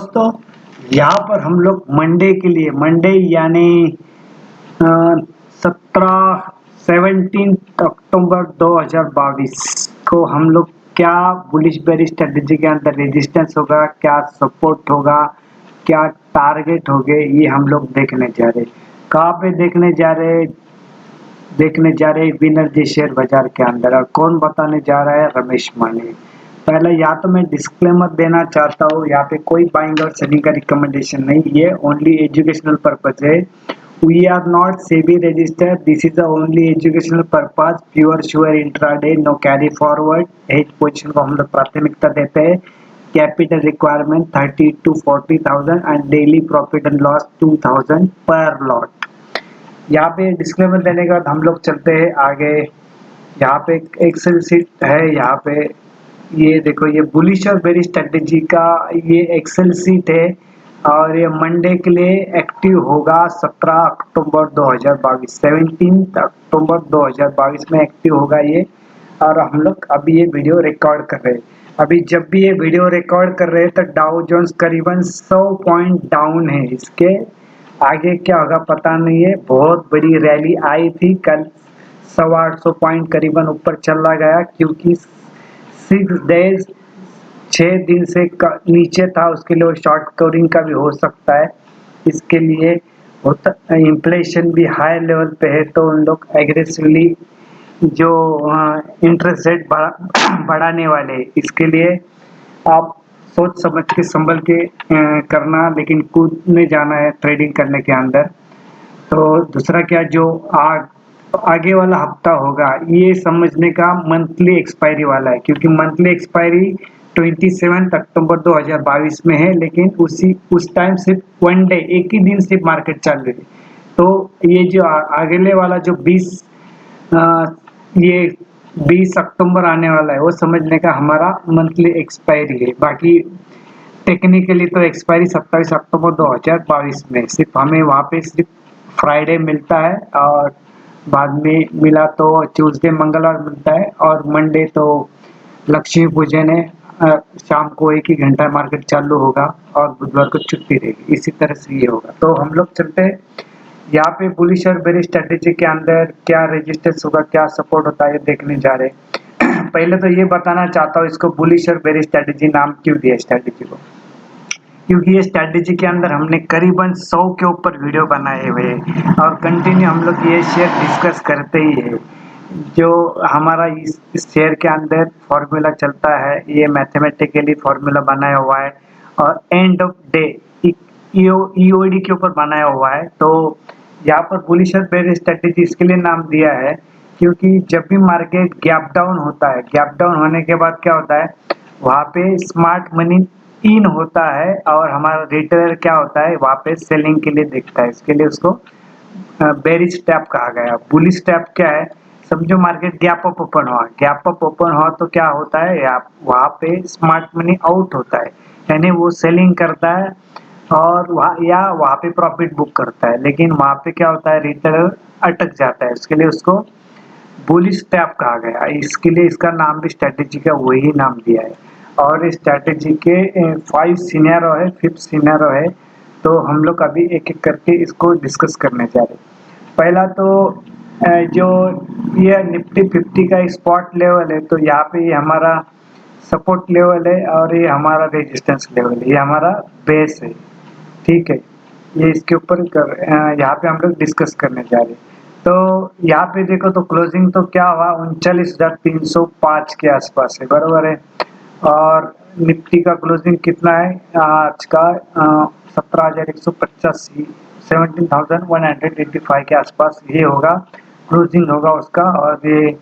दोस्तों, यहाँ पर हम लोग मंडे के लिए मंडे यानी 17 अक्टूबर 2022 को हम लोग क्या बुलिश बेरिश स्ट्रेटेजी के अंदर रेजिस्टेंस होगा, क्या सपोर्ट होगा, क्या टारगेट होंगे, ये हम लोग देखने जा रहे। कहाँ पे देखने जा रहे विनर्जी शेयर बाजार के अंदर। और कौन बताने जा रहा है? रमेश माने। पहले या तो मैं डिस्क्लेमर देना चाहता हूँ, यहाँ पे कोई बाइंग और सेलिंग का रिकमेंडेशन नहीं, ये ओनली एजुकेशनल पर्पज है। We are not SEBI registered, this is the only educational purpose, pure sure intraday, no carry forward. As position को हम लोग प्राथमिकता देते हैं। Capital requirement 30 to 40,000 and daily profit and loss 2,000 per lot. यहाँ पे disclaimer देने के बाद हम लोग चलते हैं आगे। यहाँ पे एक्सेल सीट है, यहाँ पे ये देखो, ये बुलिश और बेरिश स्ट्रेटेजी का ये एक्सेल सीट है और ये मंडे के लिए एक्टिव होगा 17 अक्टूबर 2022, 17 अक्टूबर 2022 में एक्टिव होगा ये। और हम लोग अभी ये वीडियो रिकॉर्ड कर रहे हैं। अभी जब भी ये वीडियो रिकॉर्ड कर रहे हैं तो डाउ जोन्स करीबन 100 पॉइंट डाउन है। इसके आगे क्या होगा पता नहीं है। बहुत बड़ी रैली आई थी कल, 850 पॉइंट करीबन ऊपर चला गया, क्योंकि 6 डेज 6 दिन से नीचे था, उसके लिए शॉर्ट कवरिंग का भी हो सकता है। इसके लिए इन्फ्लेशन भी हाई लेवल पे है, तो उन लोग एग्रेसिवली जो इंटरेस्ट रेट बढ़ाने वाले, इसके लिए आप सोच समझ के संभल के करना, लेकिन कूदने जाना है ट्रेडिंग करने के अंदर। तो दूसरा क्या, जो आगे वाला हफ्ता होगा ये समझने का मंथली एक्सपायरी वाला है, क्योंकि मंथली एक्सपायरी 27 अक्टूबर 2022 में है, लेकिन उस टाइम सिर्फ वन डे, एक ही दिन सिर्फ मार्केट चल रही है। तो ये जो अगले वाला जो 20 अक्टूबर आने वाला है, वो समझने का हमारा मंथली एक्सपायरी है। बाकी टेक्निकली तो एक्सपायरी 27 अक्टूबर 2022 में, सिर्फ हमें वहाँ पे सिर्फ फ्राइडे मिलता है, और बाद में मिला तो ट्यूसडे मंगलवार मिलता है, और मंडे तो लक्ष्मी पूजन है, शाम को 1 ही घंटा मार्केट चालू होगा, और बुधवार को छुट्टी रहेगी। इसी तरह से ये होगा। तो हम लोग चलते हैं यहाँ पे बुलिश और बेरिश स्ट्रेटेजी के अंदर क्या रेजिस्टेंस होगा, क्या सपोर्ट होता है, ये देखने जा रहे हैं। पहले तो ये बताना चाहता हूँ, इसको बुलिश और बेरिश स्ट्रेटेजी नाम क्यों दिया स्ट्रेटेजी को, क्योंकि ये स्ट्रेटेजी के अंदर हमने करीबन 100 के ऊपर वीडियो बनाए हुए हैं, और कंटिन्यू हम लोग ये शेयर डिस्कस करते ही है। जो हमारा इस शेयर के अंदर फॉर्मूला चलता है, ये मैथमेटिकली फॉर्मूला बनाया हुआ है, और एंड ऑफ डे ईओडी के ऊपर बनाया हुआ है। तो यहाँ पर बुलिश और बेरिश स्ट्रेटेजी इसके लिए नाम दिया है, क्योंकि जब भी मार्केट गैप डाउन होता है, गैप डाउन होने के बाद क्या होता है, वहाँ पे स्मार्ट मनी इन होता है, और हमारा रिटेलर क्या होता है, वहाँ पे सेलिंग के लिए देखता है। इसके लिए उसको बेरिश टैप कहा गया। बुलिश टैप क्या है, समझो मार्केट गैप अप ओपन हुआ, गैप अप ओपन हुआ तो क्या होता है, वहाँ पे स्मार्ट मनी आउट होता है, यानी वो सेलिंग करता है, और वहाँ पे प्रॉफिट बुक करता है। लेकिन वहाँ पे क्या होता है, रिटेलर अटक जाता है। उसके लिए उसको बुलिश टैप कहा गया। इसके लिए इसका नाम भी स्ट्रेटेजी का वही नाम दिया है। और इस स्ट्रेटेजी के 5 सिनेरियो है, 5th सिनेरियो है। तो हम लोग अभी एक एक करके इसको डिस्कस करने जा रहे हैं। पहला तो जो ये निफ्टी 50 का स्पॉट लेवल है, तो यहाँ पे ये हमारा सपोर्ट लेवल है, और ये हमारा रेजिस्टेंस लेवल है, ये हमारा बेस है। ठीक है, ये इसके ऊपर यहाँ पे हम लोग डिस्कस करने जा रहे हैं। तो यहाँ पे देखो तो क्लोजिंग तो क्या हुआ, 39,305 के आसपास है, बराबर है। और निफ्टी का क्लोजिंग कितना है आज का, 17,185, 17,185 के आसपास ये होगा, क्लोजिंग होगा उसका। और ये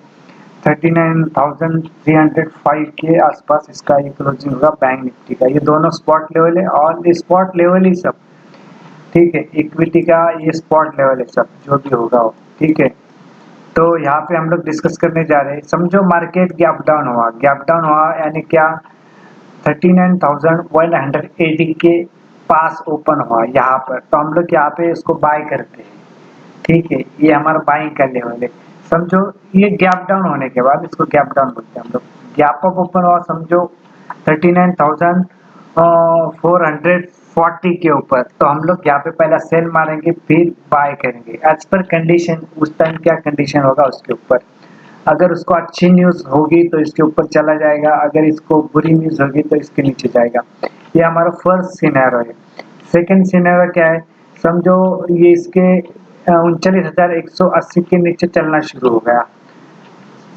39,305 के आसपास इसका ये क्लोजिंग होगा बैंक निफ्टी का। ये दोनों स्पॉट लेवल है, और ये स्पॉट लेवल ही सब, ठीक है। इक्विटी का ये स्पॉट लेवल है सब, जो भी होगा वो, ठीक है। तो यहाँ पे हम लोग डिस्कस करने जा रहे हैं। समझो मार्केट गैप डाउन हुआ, गैप डाउन हुआ यानी क्या, 39,180 के पास ओपन हुआ यहाँ पर, तो हम लोग यहाँ पे इसको बाय करते हैं, ठीक है। ये हमारा बाइंग का लेवल है। समझो ये गैप डाउन होने के बाद, इसको गैप डाउन बोलते हैं हम लोग। गैप अप ओपन हुआ, समझो 440 के ऊपर, तो हम लोग यहाँ पे पहला सेल मारेंगे फिर बाय करेंगे एज पर कंडीशन। उस टाइम क्या कंडीशन होगा उसके ऊपर, अगर उसको अच्छी न्यूज़ होगी तो इसके ऊपर चला जाएगा, अगर इसको बुरी न्यूज़ होगी तो इसके नीचे जाएगा। ये हमारा फर्स्ट सिनेरियो है। सेकंड सिनेरियो क्या है, समझो ये इसके 39,180 के नीचे चलना शुरू हो गया।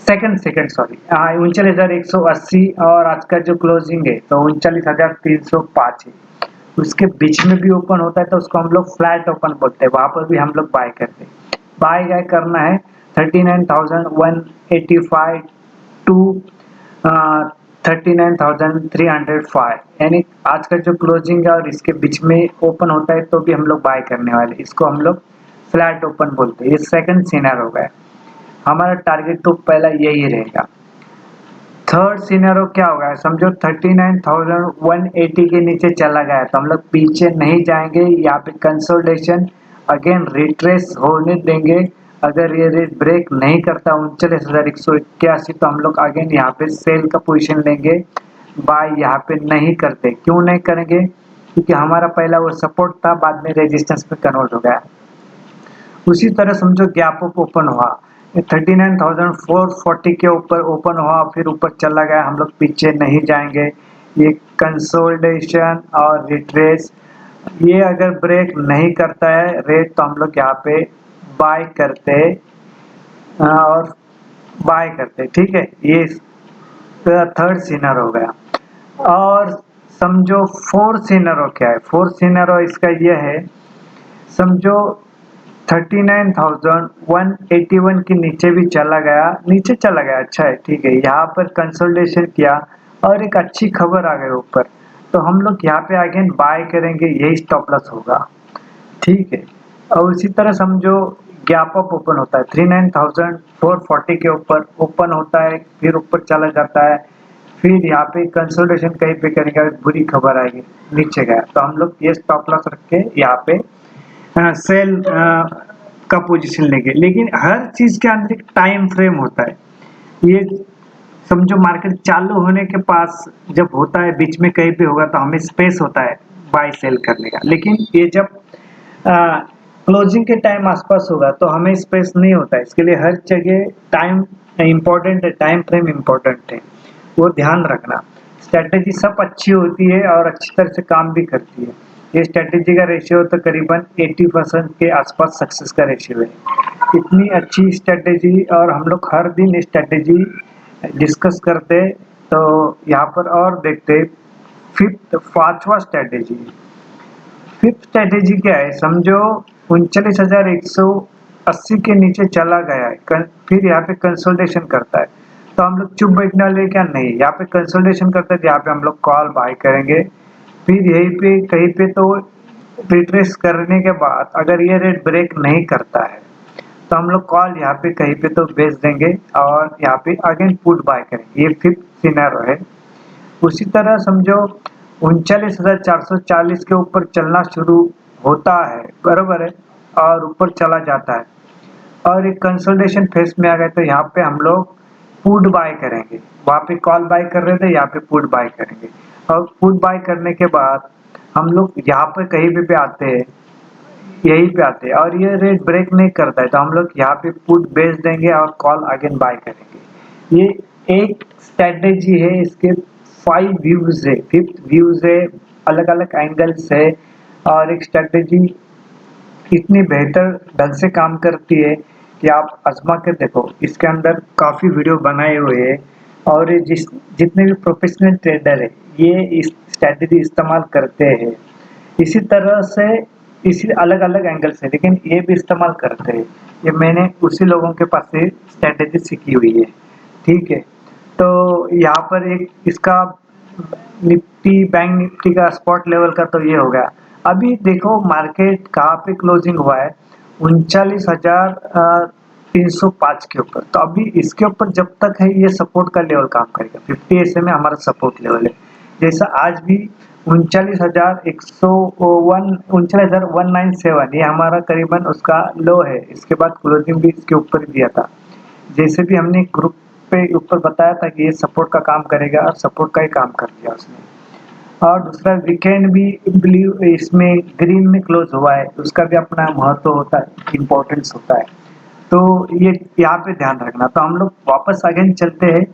सेकंड सेकंड सॉरी, हाँ 39,180 और आज का जो क्लोजिंग है तो 39,305 है। उसके बीच में भी ओपन होता है तो उसको हम लोग फ्लैट ओपन बोलते हैं, वहां पर भी हम लोग बाय करते हैं। बाय क्या करना है, 39,185 टू 39,305, यानी आज का जो क्लोजिंग है और इसके बीच में ओपन होता है तो भी हम लोग बाय करने वाले, इसको हम लोग फ्लैट ओपन बोलते हैं। ये सेकंड सिनेरियो हो गया। हमारा टारगेट तो पहला यही रहेगा। थर्ड सिनेरियो क्या होगा, समझो 39,180 के नीचे चला गया तो हम लोग पीछे नहीं जाएंगे, यहाँ पे कंसोलिडेशन अगेन रिट्रेस होने देंगे। अगर ये रेट ब्रेक नहीं करता 39,181 तो हम लोग अगेन यहाँ पे सेल का पोजीशन लेंगे, बाय यहाँ पे नहीं करते। क्यों नहीं करेंगे, क्योंकि हमारा पहला वो सपोर्ट था, बाद में रेजिस्टेंस में कन्वर्ट हो गया। उसी तरह समझो गैप अप ओपन हुआ 39,440 के ऊपर ओपन हुआ, फिर ऊपर चला गया, हम लोग पीछे नहीं जाएंगे। ये कंसोलिडेशन और रिट्रेस, ये अगर ब्रेक नहीं करता है रेट तो हम लोग यहाँ पे बाय करते और बाय करते, ठीक है। ये थर्ड सिनेरियो हो गया। और समझो फोर्थ सिनेरियो क्या है, फोर्थ सिनेरियो इसका ये है, समझो 39,181 के नीचे भी चला गया, नीचे चला गया, अच्छा है, ठीक है। यहाँ पर कंसोलिडेशन किया और एक अच्छी खबर आ गई ऊपर, तो हम लोग यहाँ पे अगेन बाय करेंगे, यही स्टॉप लॉस होगा, ठीक है। और इसी तरह समझो गैप अप ओपन होता है 39,440 के ऊपर ओपन होता है, फिर ऊपर चला जाता है, फिर यहाँ पे कंसोलिडेशन कहीं पे करेगा, बुरी खबर आएगी, नीचे गया तो हम लोग ये स्टॉप लॉस रख के यहाँ पे सेल का पोजीशन लेंगे। लेकिन हर चीज के अंदर एक टाइम फ्रेम होता है। ये समझो मार्केट चालू होने के पास जब होता है, बीच में कहीं पे होगा तो हमें स्पेस होता है बाय सेल करने का, लेकिन ये जब क्लोजिंग के टाइम आसपास होगा तो हमें स्पेस नहीं होता है। इसके लिए हर जगह टाइम इम्पोर्टेंट है, टाइम फ्रेम इम्पोर्टेंट है, वो ध्यान रखना। स्ट्रेटेजी सब अच्छी होती है और अच्छी तरह से काम भी करती है। ये स्ट्रेटेजी का रेशियो तो करीबन 80% के आसपास सक्सेस का रेशियो है। इतनी अच्छी स्ट्रेटेजी, और हम लोग हर दिन स्ट्रेटेजी डिस्कस करते, तो यहाँ पर और देखते पांचवा स्ट्रेटेजी। फिफ्थ स्ट्रेटेजी क्या है, समझो 39,180 के नीचे चला गया है, फिर यहाँ पे कंसोलिडेशन करता है तो हम लोग चुप बैठना ले क्या नहीं, यहाँ पे कंसोलिडेशन करता है तो यहाँ पे हम लोग कॉल बाय करेंगे। फिर यहीं पे कहीं पे तो रिट्रेस करने के बाद अगर ये रेट ब्रेक नहीं करता है तो हम लोग कॉल यहाँ पे कहीं पे तो बेच देंगे और यहाँ पे अगेन पुट बाय करेंगे। ये फिफ्थ सिनेरियो है। उसी तरह समझो 39,440 के ऊपर चलना शुरू होता है, बराबर है, और ऊपर चला जाता है और एक कंसोलिडेशन फेज में आ गए तो यहाँ पे हम लोग पुट बाय करेंगे। वहाँ पे कॉल बाय कर रहे थे, यहाँ पे पुट बाय करेंगे, और पुट बाय करने के बाद हम लोग यहाँ पे कहीं भी आते हैं, यहीं पे आते हैं और ये रेट ब्रेक नहीं करता है तो हम लोग यहाँ पे पुट बेच देंगे और कॉल अगेन बाय करेंगे। ये एक स्ट्रेटेजी है, इसके 5 व्यूज है, फिफ्थ व्यूज है, अलग अलग एंगल्स है, और एक स्ट्रेटेजी इतनी बेहतर ढंग से काम करती है कि आप आजमा के देखो। इसके अंदर काफ़ी वीडियो बनाए हुए हैं और ये जितने भी प्रोफेशनल ट्रेडर है ये इस स्ट्रेटेजी इस्तेमाल करते हैं। इसी तरह से इसी अलग अलग एंगल से, लेकिन ये भी इस्तेमाल करते हैं। ये मैंने उसी लोगों के पास से स्ट्रेटेजी सीखी हुई है, ठीक है। तो यहाँ पर एक इसका निफ्टी, बैंक निफ्टी का स्पॉट लेवल का तो ये हो गया। अभी देखो मार्केट कहाँ पे क्लोजिंग हुआ है, 39,305 के ऊपर। तो अभी इसके ऊपर जब तक है ये सपोर्ट का लेवल काम करेगा। 50 ऐसे में हमारा सपोर्ट लेवल है। जैसा आज भी 39,197 ये हमारा करीबन उसका लो है। इसके बाद क्लोजिंग भी इसके ऊपर दिया था। जैसे भी हमने ग्रुप पे ऊपर बताया था कि ये सपोर्ट का काम करेगा और सपोर्ट का ही काम कर दिया उसने। और दूसरा वीकेंड भी ब्लू इसमें ग्रीन में क्लोज हुआ है, उसका भी अपना महत्व होता है, इम्पोर्टेंस होता है। तो ये यहाँ पे ध्यान रखना। तो हम लोग वापस अगेन चलते हैं,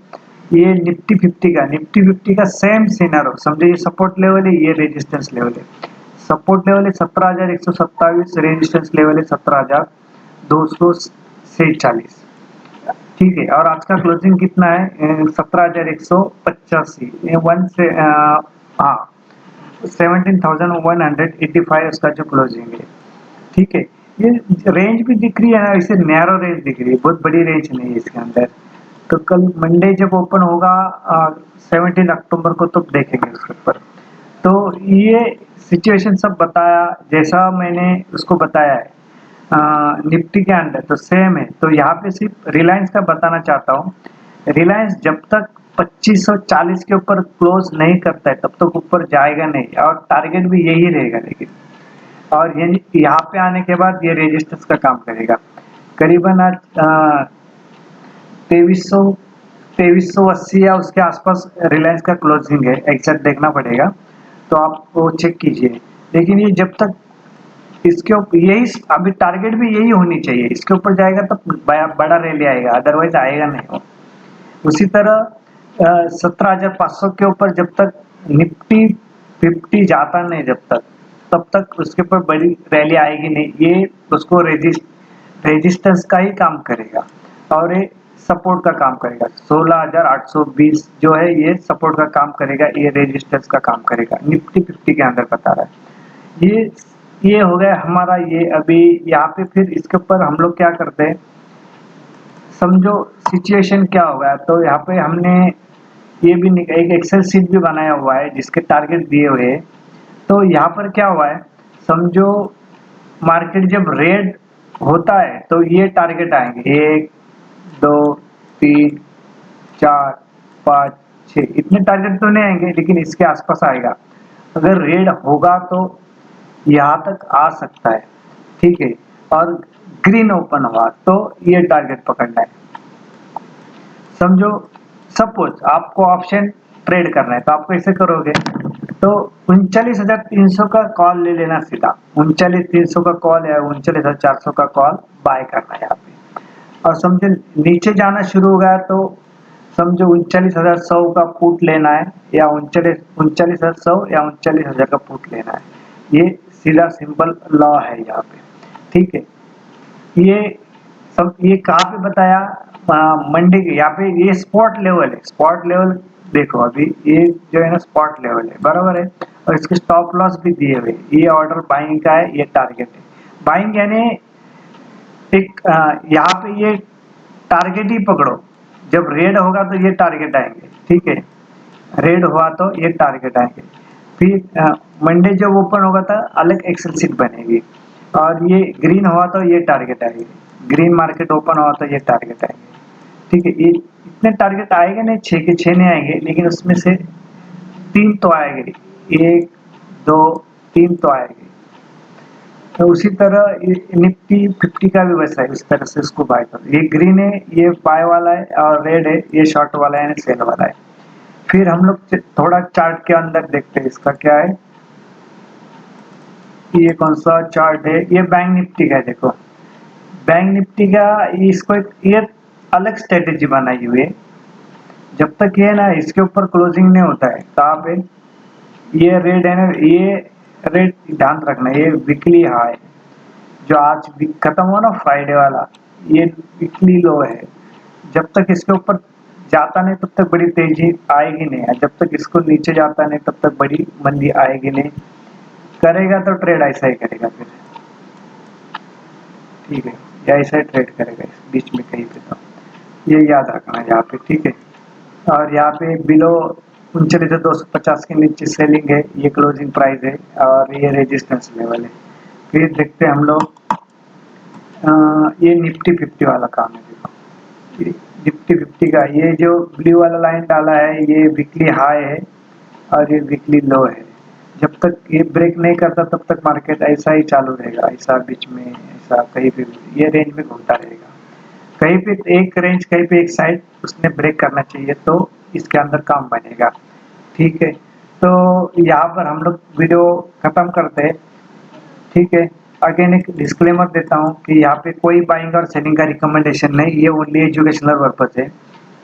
ये निफ्टी 50 का सेम सिनेरियो समझो, ये सपोर्ट लेवल है, ये रेजिस्टेंस लेवल है। सपोर्ट लेवल है 17,127, रेजिस्टेंस लेवल है 17,246। ठीक है, और आज का क्लोजिंग कितना है? 17,185, वन से हाँ 17,185 उसका जो क्लोजिंग है। ठीक है, ये रेंज भी दिख रही है ना, इसे नैरो रेंज दिख रही है, बहुत बड़ी रेंज नहीं है इसके अंदर। तो कल मंडे जब ओपन होगा 17 अक्टूबर को, तो देखेंगे उसके ऊपर। तो ये सिचुएशन सब बताया, जैसा मैंने उसको बताया है निफ्टी के अंदर तो सेम है। तो यहाँ पे सिर्फ रिलायंस का बताना चाहता हूँ, रिलायंस जब तक 2540 के ऊपर क्लोज नहीं करता है तब तक ऊपर जाएगा नहीं, और टारगेट भी यही रहेगा। लेकिन और ये यहाँ पे आने के बाद ये रेजिस्टेंस का काम करेगा। करीबन आज 2380 या उसके आसपास रिलायंस का क्लोजिंग है, एग्जैक्ट देखना पड़ेगा, तो आप वो चेक कीजिए। लेकिन ये जब तक इसके ऊपर यही अभी टारगेट भी यही होनी चाहिए, इसके ऊपर जाएगा तो बड़ा रैली आएगा, अदरवाइज आएगा नहीं। उसी तरह 17,500 के ऊपर जब तक निफ्टी 50 जाता नहीं जब तक, तब तक उसके ऊपर बड़ी रैली आएगी नहीं। ये उसको रेजिस्टेंस का ही काम करेगा, और ये सपोर्ट का काम करेगा। 16,820 जो है ये सपोर्ट का काम करेगा, ये रेजिस्टेंस का काम करेगा, निफ्टी 50 के अंदर बता रहा है। ये हो गया हमारा। ये अभी यहाँ पे फिर इसके ऊपर हम लोग क्या करते हैं, समझो सिचुएशन क्या होगा। तो यहाँ पे हमने ये भी एक एक्सेल शीट भी बनाया हुआ है जिसके टारगेट दिए हुए हैं। तो यहाँ पर क्या हुआ है, समझो मार्केट जब रेड होता है तो ये टारगेट आएंगे 1 2 3 4 5 6, इतने टारगेट तो नहीं आएंगे लेकिन इसके आसपास आएगा। अगर रेड होगा तो यहाँ तक आ सकता है, ठीक है। और ग्रीन ओपन हुआ तो ये टारगेट पकड़ना है। समझो सपोज आपको ऑप्शन ट्रेड करना है तो आप कैसे करोगे, तो 39,300 का कॉल ले लेना सीधा, 39,300 का कॉल या 39,400 का कॉल बाय करना है यहाँ पे। और समझो नीचे जाना शुरू हो गया तो समझो 39,100 का पुट लेना है, या 39,100 या 39,000 का पुट लेना है। ये सीधा सिंपल लॉ है यहाँ पे, ठीक है। ये कहाँ पे बताया, मंडे के यहाँ पे। ये स्पॉट लेवल है, स्पॉट लेवल देखो अभी ये जो है ना स्पॉट लेवल है, बराबर है। और इसके स्टॉप लॉस भी दिए हुए, ये ऑर्डर बाइंग का है, ये टारगेट है। बाइंग यानी एक यहाँ पे ये टारगेट ही पकड़ो, जब रेड होगा तो ये टारगेट आएंगे, ठीक है। रेड हुआ तो ये टारगेट आएंगे। फिर मंडे जब ओपन होगा तो अलग एक्सेल शीट बनेगी, और ये ग्रीन हुआ तो ये टारगेट आएगी, ग्रीन मार्केट ओपन हुआ तो ये टारगेट आएंगे, ठीक है। ये इतने टारगेट आएंगे नहीं, 6 के 6 नहीं आएंगे, लेकिन उसमें से 3 तो आएंगे, 1 2 3 तो आएंगे। तो उसी तरह निफ्टी 50 का भी वैसा है, इस तरह से इसको बाय करो। ये ग्रीन है, ये बाय वाला है, और रेड है, ये शॉर्ट वाला है, सेल वाला है। फिर हम लोग थोड़ा चार्ट के अंदर देखते हैं, इसका क्या है, ये कौन सा चार्ट है, ये बैंक निफ्टी का है। देखो बैंक निफ्टी का इसको ये अलग स्ट्रेटेजी बनाई हुई है। जब तक ये ना इसके ऊपर क्लोजिंग नहीं होता है, कहाँ पे ये रेड है ना, ये रेड ध्यान रखना, ये वीकली हाई जो आज खत्म हुआ ना फ्राइडे वाला, ये वीकली लो है। जब तक इसके ऊपर जाता नहीं तब तक बड़ी तेजी आएगी नहीं, जब तक इसको नीचे जाता नहीं तब तक बड़ी मंदी आएगी नहीं। करेगा तो ट्रेड ऐसा ही करेगा फिर, ठीक है, या ऐसा ही ट्रेड करेगा इस बीच में कहीं पे। तो ये याद रखना यहाँ पे, ठीक है। और यहाँ पे बिलो 39,250 के नीचे सेलिंग है, ये क्लोजिंग प्राइस है, और ये रेजिस्टेंस लेवल है। फिर देखते हैं हम लोग ये निफ्टी 50 वाला काम है। देखो निफ्टी 50 का ये जो ब्लू वाला लाइन डाला है, ये वीकली हाई है और ये वीकली लो है। जब तक ये ब्रेक नहीं करता तब तक मार्केट ऐसा ही चालू रहेगा, ऐसा बीच में, ऐसा कहीं पे ये रेंज में घूमता रहेगा। कहीं पे एक रेंज, कहीं पे एक साइड उसने ब्रेक करना चाहिए, तो इसके अंदर काम बनेगा, ठीक है। तो यहाँ पर हम लोग वीडियो खत्म करते हैं। ठीक है, अगेन एक डिस्क्लेमर देता हूँ कि यहाँ पे कोई बाइंग और सेलिंग का रिकमेंडेशन नहीं, ये ओनली एजुकेशनल पर्पज है।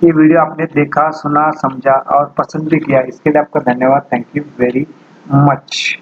ये वीडियो आपने देखा, सुना, समझा और पसंद भी किया, इसके लिए आपका धन्यवाद। Thank you very much.